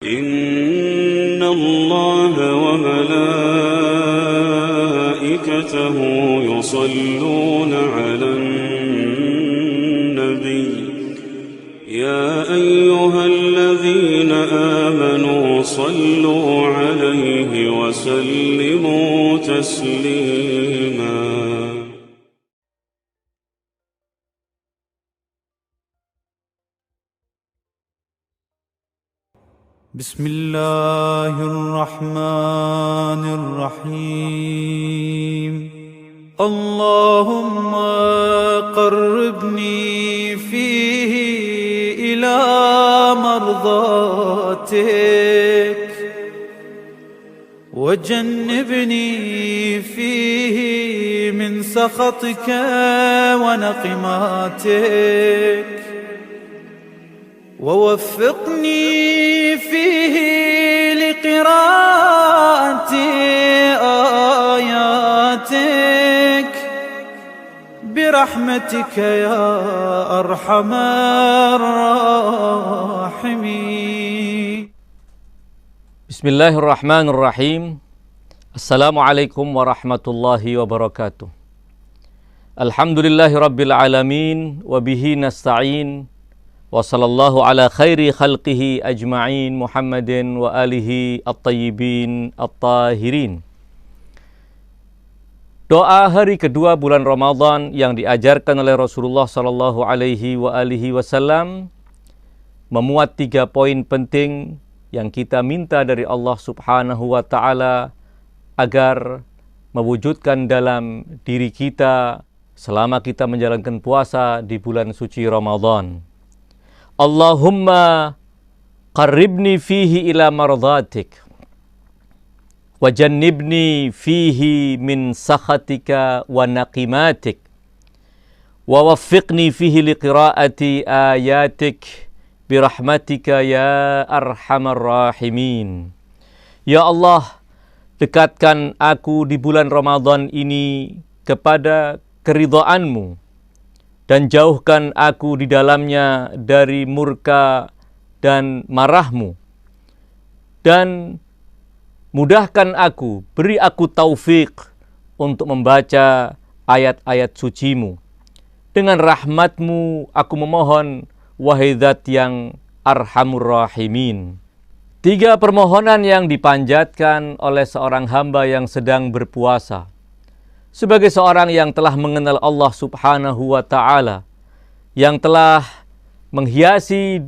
إن الله وملائكته يصلون على النبي يا أيها الذين آمنوا صلوا عليه وسلموا تسليما. بسم الله الرحمن الرحيم اللهم قربني فيه إلى مرضاتك وجنبني فيه من سخطك ونقماتك ووفقني فيه لقراءة آياتك برحمتك يا أرحم الراحمين. بسم الله الرحمن الرحيم. Assalamualaikum warahmatullahi wabarakatuh. Alhamdulillahi rabbil alamin wa bihi nasta'in. Wa sallallahu ala khairi khalqihi ajma'in Muhammadin wa alihi at-tayyibin at-tahirin. Doa hari kedua bulan Ramadan yang diajarkan oleh Rasulullah sallallahu alaihi wasallam memuat 3 poin penting yang kita minta dari Allah Subhanahu wa taala agar mewujudkan dalam diri kita selama kita menjalankan puasa di bulan suci Ramadan. Allahumma qarribni fihi ila mardatik wajannibni fihi min sakhatika wa naqimatik wa waffiqni fihi liqiraati ayatik birahmatika ya arhamar rahimin. Ya Allah, dekatkan aku di bulan Ramadan ini kepada keridhaan-Mu dan jauhkan aku di dalamnya dari murka dan marah-Mu. Dan mudahkan aku, beri aku taufik untuk membaca ayat-ayat suci-Mu. Dengan rahmat-Mu aku memohon, wahai Zat yang Arhamur Rahimin. 3 permohonan yang dipanjatkan oleh seorang hamba yang sedang berpuasa. Sebagai seorang yang telah mengenal Allah Subhanahu wa ta'ala, yang telah menghiasi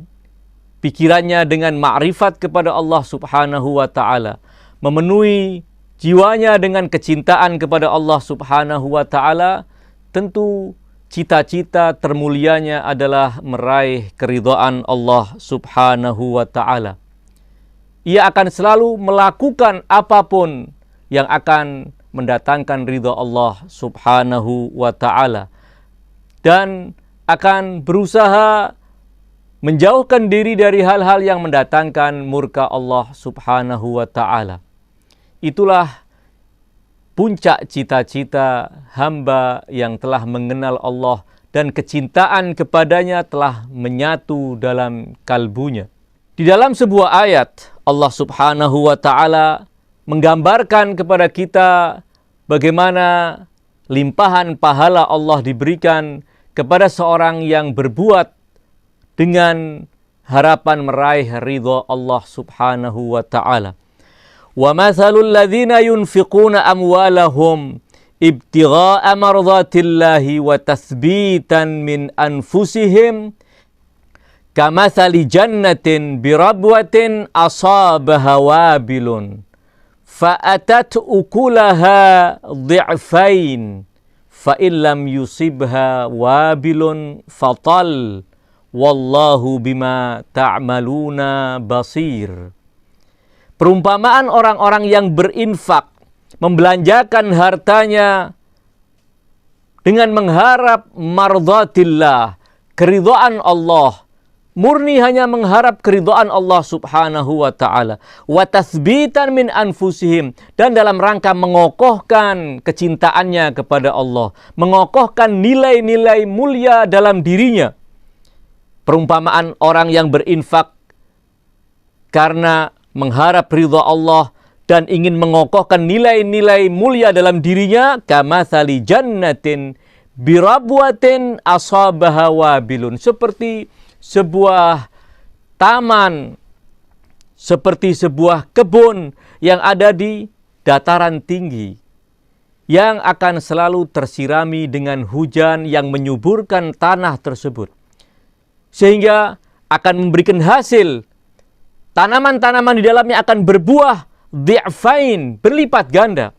pikirannya dengan ma'rifat kepada Allah Subhanahu wa ta'ala, memenuhi jiwanya dengan kecintaan kepada Allah Subhanahu wa ta'ala, tentu cita-cita termulianya adalah meraih keridhaan Allah Subhanahu wa ta'ala. Ia akan selalu melakukan apapun yang akan mendatangkan ridha Allah Subhanahu wa ta'ala dan akan berusaha menjauhkan diri dari hal-hal yang mendatangkan murka Allah Subhanahu wa ta'ala. Itulah puncak cita-cita hamba yang telah mengenal Allah dan kecintaan kepadanya telah menyatu dalam kalbunya. Di dalam sebuah ayat, Allah Subhanahu wa ta'ala menggambarkan kepada kita bagaimana limpahan pahala Allah diberikan kepada seorang yang berbuat dengan harapan meraih ridha Allah Subhanahu wa ta'ala. Wa mathalul ladzina yunfiquna amwalahum ibtigha'a mardatillahi wa tathbitan min anfusihim kamathali jannatin birabwatin asabaha wabilun fa'atat ukulaha dhi'fain fa'in lam yusibha wabilun fatal wallahu bima ta'maluna basir. Perumpamaan orang-orang yang berinfak, membelanjakan hartanya dengan mengharap mardhatillah, keridhaan Allah, murni hanya mengharap keridhaan Allah Subhanahu wa ta'ala. Wa tathbitan min anfusihim, dan dalam rangka mengokohkan kecintaannya kepada Allah, mengokohkan nilai-nilai mulia dalam dirinya. Perumpamaan orang yang berinfak karena mengharap ridha Allah dan ingin mengokohkan nilai-nilai mulia dalam dirinya, kamatsali jannatin birabwatin asabaha wabilun, seperti sebuah taman, seperti sebuah kebun yang ada di dataran tinggi, yang akan selalu tersirami dengan hujan yang menyuburkan tanah tersebut, sehingga akan memberikan hasil. Tanaman-tanaman di dalamnya akan berbuah dhi'fain, berlipat ganda.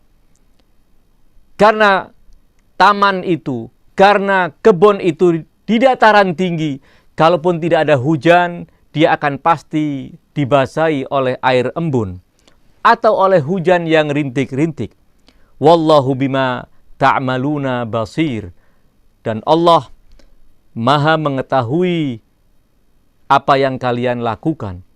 Karena taman itu, karena kebun itu di dataran tinggi, kalaupun tidak ada hujan, dia akan pasti dibasahi oleh air embun atau oleh hujan yang rintik-rintik. Wallahu bima ta'maluna basir. Dan Allah Maha mengetahui apa yang kalian lakukan.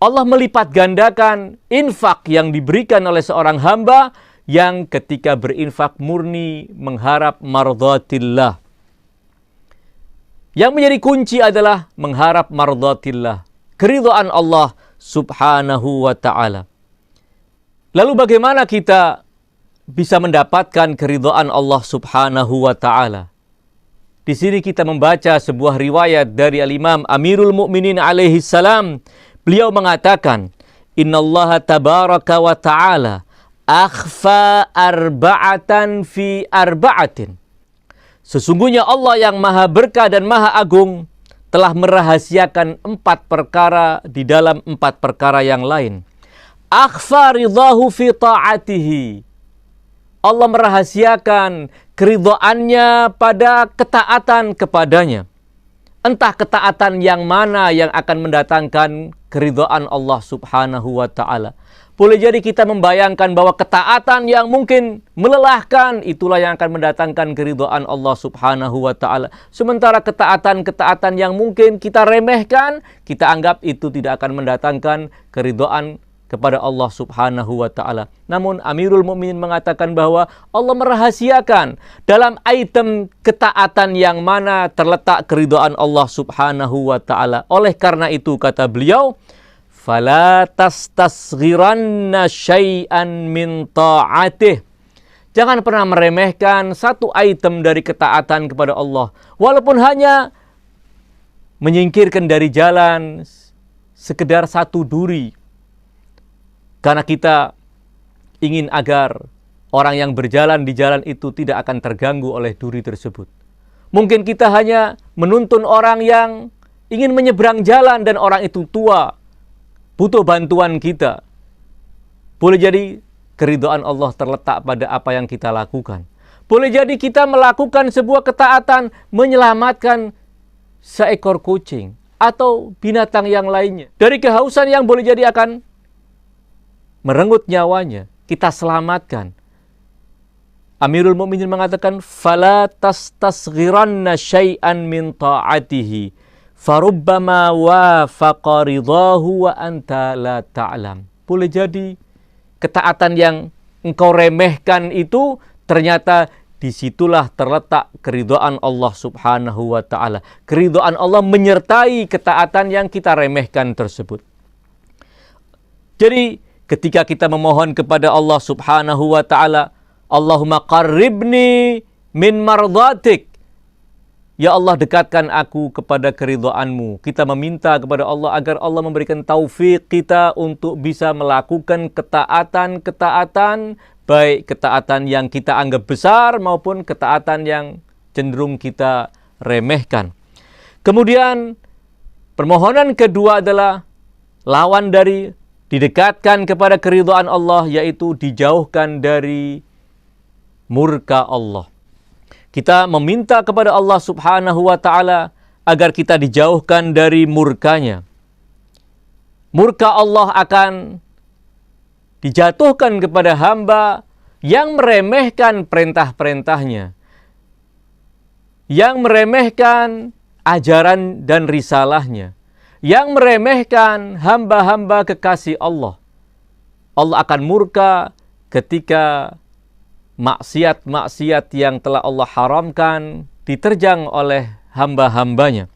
Allah melipat gandakan infak yang diberikan oleh seorang hamba yang ketika berinfak murni mengharap mardhatillah. Yang menjadi kunci adalah mengharap mardhatillah, keridhaan Allah subhanahu wa ta'ala. Lalu bagaimana kita bisa mendapatkan keridhaan Allah subhanahu wa ta'ala? Di sini kita membaca sebuah riwayat dari Al-Imam Amirul Mukminin alaihi salam. Beliau mengatakan, Innallaha tabaraka wa ta'ala akhfa arba'atan fi arba'atin. Sesungguhnya Allah yang maha berkah dan maha agung telah merahasiakan 4 perkara di dalam 4 perkara yang lain. Akhfa ridahu fi ta'atihi. Allah merahasiakan keridhaannya pada ketaatan kepadanya. Entah ketaatan yang mana yang akan mendatangkan keridhaan Allah subhanahu wa ta'ala. Boleh jadi kita membayangkan bahwa ketaatan yang mungkin melelahkan, itulah yang akan mendatangkan keridhaan Allah subhanahu wa ta'ala. Sementara ketaatan-ketaatan yang mungkin kita remehkan, kita anggap itu tidak akan mendatangkan keridhaan kepada Allah subhanahu wa ta'ala. Namun Amirul Mukminin mengatakan bahwa Allah merahasiakan dalam item ketaatan yang mana terletak keridhaan Allah subhanahu wa ta'ala. Oleh karena itu kata beliau, fala tastasghiranna syai'an min ta'atih. Jangan pernah meremehkan satu item dari ketaatan kepada Allah, walaupun hanya menyingkirkan dari jalan sekedar satu duri. Karena kita ingin agar orang yang berjalan di jalan itu tidak akan terganggu oleh duri tersebut. Mungkin kita hanya menuntun orang yang ingin menyeberang jalan dan orang itu tua, butuh bantuan kita. Boleh jadi keridhaan Allah terletak pada apa yang kita lakukan. Boleh jadi kita melakukan sebuah ketaatan menyelamatkan seekor kucing atau binatang yang lainnya dari kehausan yang boleh jadi akan merenggut nyawanya, kita selamatkan. Amirul Mukminin mengatakan, fala tastasghiranna syai'an min ta'atihi farubbama wafaqa ridahu wa anta la ta'lam. Boleh jadi ketaatan yang engkau remehkan itu ternyata disitulah terletak keridhaan Allah subhanahu wa ta'ala. Keridhaan Allah menyertai ketaatan yang kita remehkan tersebut. Jadi ketika kita memohon kepada Allah subhanahu wa ta'ala, Allahumma qarribni min mardhatik. Ya Allah, dekatkan aku kepada keridhaanmu. Kita meminta kepada Allah agar Allah memberikan taufik kita untuk bisa melakukan ketaatan-ketaatan, baik ketaatan yang kita anggap besar maupun ketaatan yang cenderung kita remehkan. Kemudian permohonan kedua adalah lawan dari didekatkan kepada keridhaan Allah, yaitu dijauhkan dari murka Allah. Kita meminta kepada Allah subhanahu wa ta'ala agar kita dijauhkan dari murkanya. Murka Allah akan dijatuhkan kepada hamba yang meremehkan perintah-perintahnya, yang meremehkan ajaran dan risalahnya, yang meremehkan hamba-hamba kekasih Allah. Allah akan murka ketika maksiat-maksiat yang telah Allah haramkan diterjang oleh hamba-hambanya.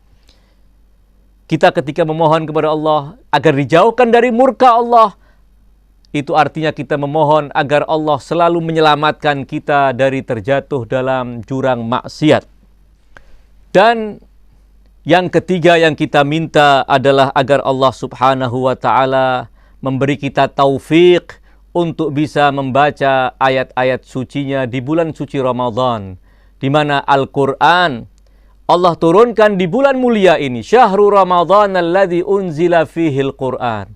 Kita ketika memohon kepada Allah agar dijauhkan dari murka Allah, itu artinya kita memohon agar Allah selalu menyelamatkan kita dari terjatuh dalam jurang maksiat. Dan yang ketiga yang kita minta adalah agar Allah Subhanahu wa Ta'ala memberi kita taufik untuk bisa membaca ayat-ayat sucinya di bulan suci Ramadan, di mana Al-Quran Allah turunkan di bulan mulia ini. Syahrul Ramadan alladzi unzila fihil Quran.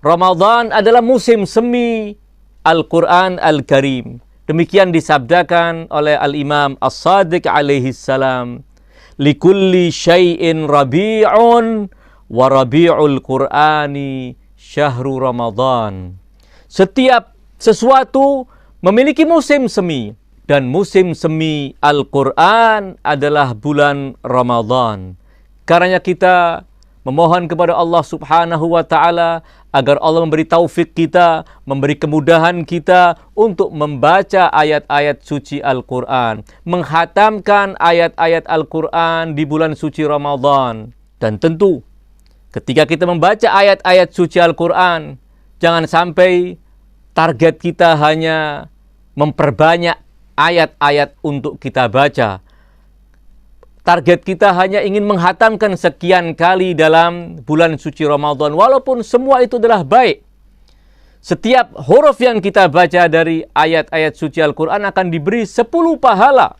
Ramadan adalah musim semi Al-Quran Al-Karim. Demikian disabdakan oleh Al-Imam As-Sadiq alaihi salam. Likulli syai'in rabi'un wa rabi'ul Qur'ani syahru Ramadan. Setiap sesuatu memiliki musim semi. Dan musim semi Al-Quran adalah bulan Ramadan. Karenanya kita memohon kepada Allah Subhanahu wa Ta'ala agar Allah memberi taufik kita, memberi kemudahan kita untuk membaca ayat-ayat suci Al-Quran, menghatamkan ayat-ayat Al-Quran di bulan suci Ramadan. Dan tentu ketika kita membaca ayat-ayat suci Al-Quran, jangan sampai target kita hanya memperbanyak ayat-ayat untuk kita baca. Target kita hanya ingin menghatamkan sekian kali dalam bulan suci Ramadan, walaupun semua itu adalah baik. Setiap huruf yang kita baca dari ayat-ayat suci Al-Quran akan diberi 10 pahala.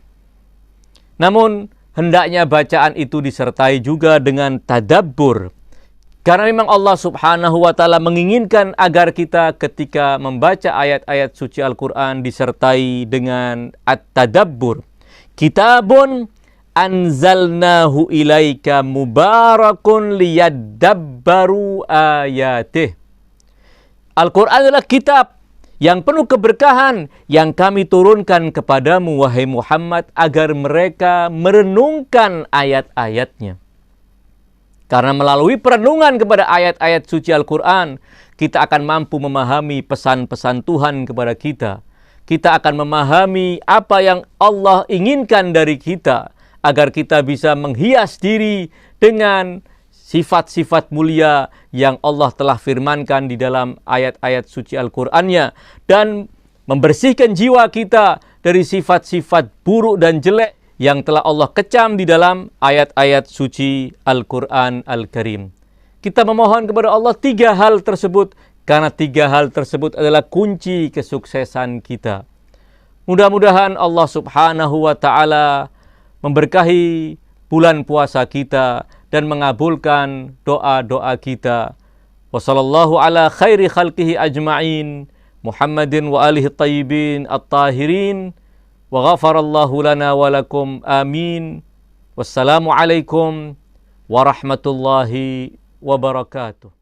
Namun, hendaknya bacaan itu disertai juga dengan tadabbur. Karena memang Allah Subhanahu wa Ta'ala menginginkan agar kita ketika membaca ayat-ayat suci Al-Quran disertai dengan at-tadabbur. Kitabun anzalnahu ilaika mubarakun liyadabbaru ayatih. Al-Quran adalah kitab yang penuh keberkahan yang kami turunkan kepadamu, wahai Muhammad, agar mereka merenungkan ayat-ayatnya. Karena melalui perenungan kepada ayat-ayat suci Al-Quran, kita akan mampu memahami pesan-pesan Tuhan kepada kita. Kita akan memahami apa yang Allah inginkan dari kita, agar kita bisa menghias diri dengan sifat-sifat mulia yang Allah telah firmankan di dalam ayat-ayat suci Al-Qurannya, dan membersihkan jiwa kita dari sifat-sifat buruk dan jelek yang telah Allah kecam di dalam ayat-ayat suci Al-Quran Al-Karim. Kita memohon kepada Allah 3 hal tersebut, karena 3 hal tersebut adalah kunci kesuksesan kita. Mudah-mudahan Allah Subhanahu wa Ta'ala memberkahi bulan puasa kita dan mengabulkan doa-doa kita. Wassallallahu ala khairi khalqihi ajma'in, Muhammadin wa alihi tayyibin at-tahirin. Wa ghafarallahu lana wa lakum amin. Wassalamu alaikum warahmatullahi wabarakatuh.